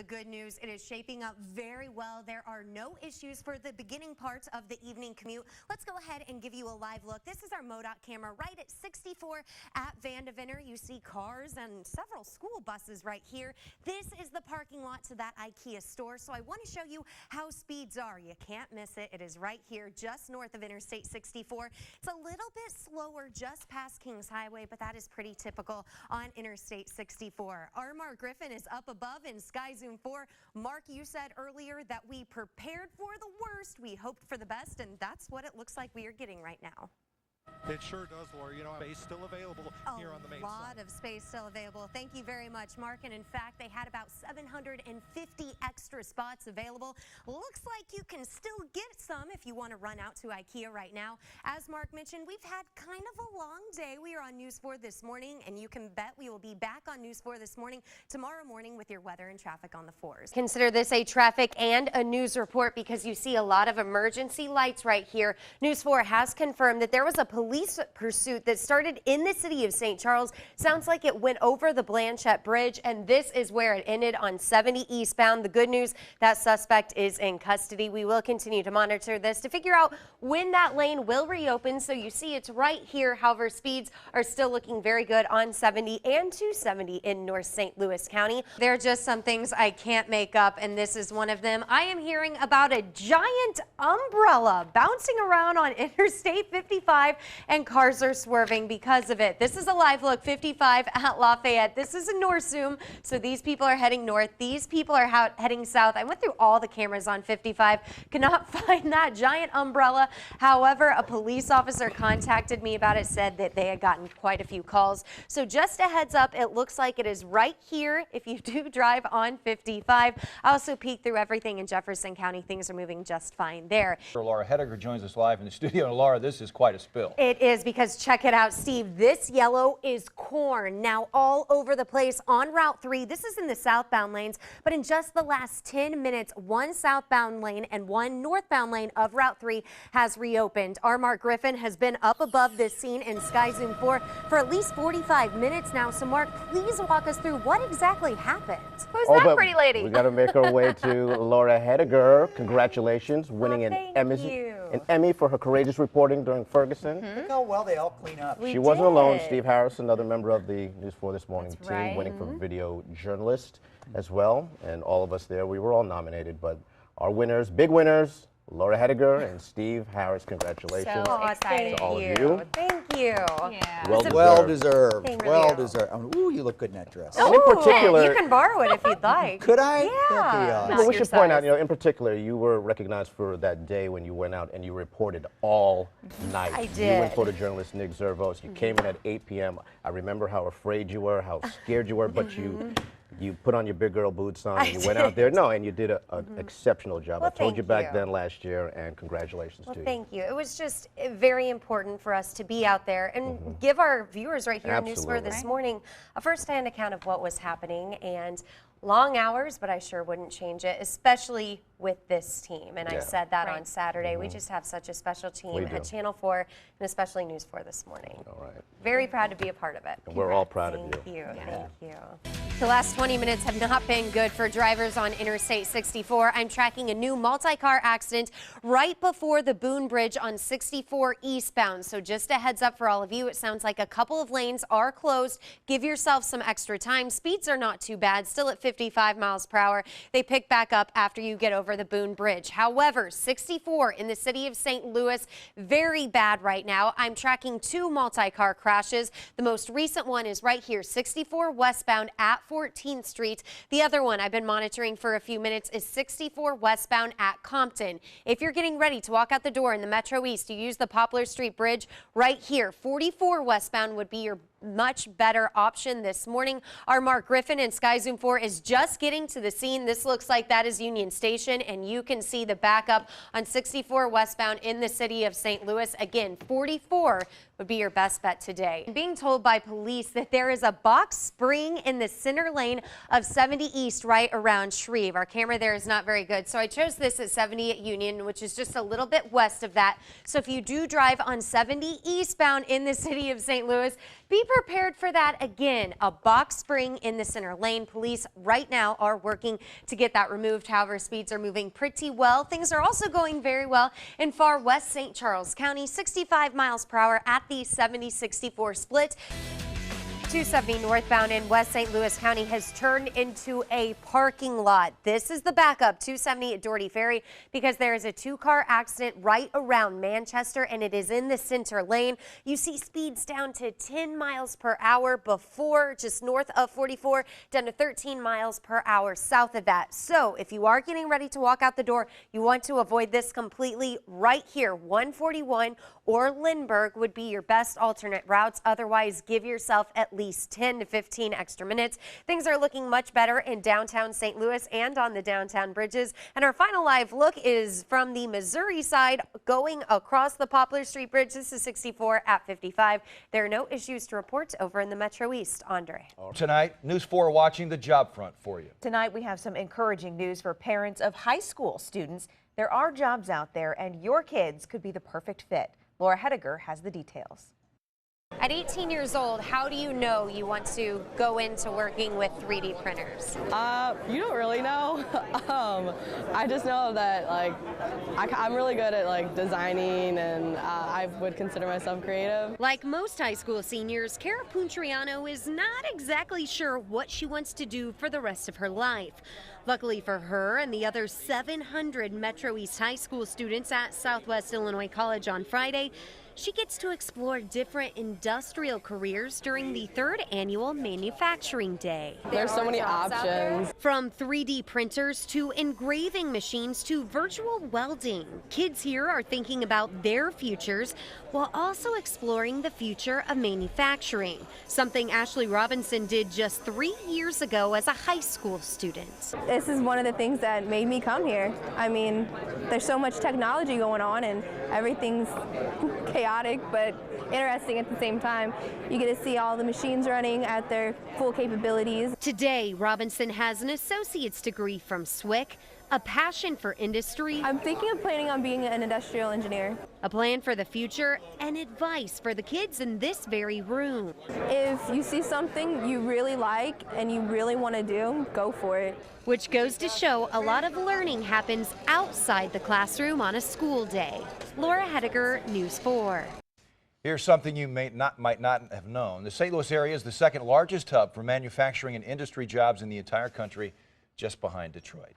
good news. It is shaping up very well. There are no issues for the beginning parts of the evening commute. Let's go ahead and give you a live look. This is our MoDOT camera right at 64 at Van de Vinner. You see cars and several school buses right here. This is the parking lot to that IKEA store. So I want to show you how speeds are. You can't miss it. It is right here just north of Interstate 64. It's a little bit slower just past Kings Highway, but that is pretty typical on Interstate 64. Our Mark Griffin is up above in Sky Zoom 4. Mark, you said earlier that we prepared for the worst. We hoped for the best, and that's what it looks like we are getting right now. It sure does, Laura. You know, space still available here on the main side. A lot of space still available. Thank you very much, Mark. And in fact, they had about 750 extra spots available. Looks like you can still get some if you want to run out to IKEA right now. As Mark mentioned, we've had kind of a long day. We are on News 4 this morning, and you can bet we will be back on News 4 this morning, tomorrow morning, with your weather and traffic on the 4s. Consider this a traffic and a news report because you see a lot of emergency lights right here. News 4 has confirmed that there was a police pursuit that started in the city of St. Charles. Sounds like it went over the Blanchette Bridge, and this is where it ended on 70 eastbound. The good news, that suspect is in custody. We will continue to monitor this to figure out when that lane will reopen. So you see it's right here. However, speeds are still looking very good on 70 and 270 in North St. Louis County. There are just some things I can't make up, and this is one of them. I am hearing about a giant umbrella bouncing around on Interstate 55, and cars are swerving because of it. This is a live look, 55 at Lafayette. This is a north zoom, so these people are heading north. These people are heading south. I went through all the cameras on 55, could not find that giant umbrella. However, a police officer contacted me about it, said that they had gotten quite a few calls. So just a heads up, it looks like it is right here if you do drive on 55. I also peeked through everything in Jefferson County. Things are moving just fine there. Laura Hettiger joins us live in the studio. And Laura, this is quite a spill. It is, because check it out, Steve. This yellow is corn. Now all over the place on Route 3. This is in the southbound lanes, but in just the last 10 minutes, one southbound lane and one northbound lane of Route 3 has reopened. Our Mark Griffin has been up above this scene in Sky Zoom 4 for at least 45 minutes now. So Mark, please walk us through what exactly happened. Who's that pretty lady? We got to make our way to Laura Hettiger. Congratulations, winning an Emmy for her courageous reporting during Ferguson. Look how well they all clean up. She wasn't alone. Steve Harris, another member of the News 4 This Morning team, winning for video journalist as well. And all of us there, we were all nominated. But our winners, big winners, Laura Hettiger and Steve Harris, congratulations So excited. to all of you. Thank you. Yeah. Well deserved. Thank Well you. deserved. Ooh, you look good in that dress. Oh, in particular, you can borrow it if you'd like. Could I? Yeah. Well, we should point out, in particular, you were recognized for that day when you went out and you reported all night. I did. You and photojournalist Nick Zervos. You came in at 8 p.m. I remember how afraid you were, how scared you were, but you put on your big girl boots on and you went out there. No, and you did an exceptional job. Well, I told you back you. then last year, and congratulations to you. Thank you. It was just very important for us to be out there and give our viewers right here on News 4 this morning a first-hand account of what was happening. And long hours, but I sure wouldn't change it, especially with this team. And I said that on Saturday. We just have such a special team at Channel 4 and especially News 4 this morning. All right. Very proud to be a part of it. And we're all proud of you. Thank you. Thank you. The last 20 minutes have not been good for drivers on Interstate 64. I'm tracking a new multi-car accident right before the Boone Bridge on 64 eastbound. So just a heads up for all of you. It sounds like a couple of lanes are closed. Give yourself some extra time. Speeds are not too bad, still at 55 miles per hour. They pick back up after you get over the Boone Bridge. However, 64 in the city of St. Louis, very bad right now. I'm tracking two multi-car crashes. The most recent one is right here, 64 westbound at 14th Street. The other one I've been monitoring for a few minutes is 64 westbound at Compton. If you're getting ready to walk out the door in the Metro East, you use the Poplar Street Bridge right here. 44 westbound would be your much better option this morning. Our Mark Griffin in Sky Zoom 4 is just getting to the scene. This looks like that is Union Station, and you can see the backup on 64 westbound in the city of St. Louis. Again, 44 would be your best bet today. I'm being told by police that there is a box spring in the center lane of 70 East right around Shreve. Our camera there is not very good, so I chose this at 70 at Union, which is just a little bit west of that. So if you do drive on 70 eastbound in the city of St. Louis, be prepared for that again. A box spring in the center lane. Police right now are working to get that removed. However, speeds are moving pretty well. Things are also going very well in far west St. Charles County, 65 miles per hour at the 70-64 split. 270 northbound in West St. Louis County has turned into a parking lot. This is the backup, 270 at Doherty Ferry, because there is a two-car accident right around Manchester, and it is in the center lane. You see speeds down to 10 miles per hour before, just north of 44, down to 13 miles per hour south of that. So if you are getting ready to walk out the door, you want to avoid this completely right here. 141 or Lindbergh would be your best alternate routes. Otherwise, give yourself at least 10 to 15 extra minutes. Things are looking much better in downtown St. Louis and on the downtown bridges. And our final live look is from the Missouri side going across the Poplar Street Bridge. This is 64 at 55. There are no issues to report over in the Metro East. Andre. Tonight, News 4 watching the job front for you. Tonight we have some encouraging news for parents of high school students. There are jobs out there and your kids could be the perfect fit. Laura Hettiger has the details. At 18 years old, how do you know you want to go into working with 3D printers? You don't really know. I just know that I'm really good at designing, and I would consider myself creative. Like most high school seniors, Cara Puntriano is not exactly sure what she wants to do for the rest of her life. Luckily for her and the other 700 Metro East high school students at Southwest Illinois College on Friday, she gets to explore different industrial careers during the 3rd annual Manufacturing Day. There's so many options. From 3D printers to engraving machines to virtual welding, kids here are thinking about their futures while also exploring the future of manufacturing, something Ashley Robinson did just 3 years ago as a high school student. This is one of the things that made me come here. I mean, there's so much technology going on and everything's chaotic but interesting at the same time. You get to see all the machines running at their full capabilities. Today, Robinson has an associate's degree from SWIC, a passion for industry. I'm thinking of planning on being an industrial engineer. A plan for the future and advice for the kids in this very room. If you see something you really like and you really want to do, go for it. Which goes to show a lot of learning happens outside the classroom on a school day. Laura Hettiger, News 4. Here's something you might not have known. The St. Louis area is the second largest hub for manufacturing and industry jobs in the entire country, just behind Detroit.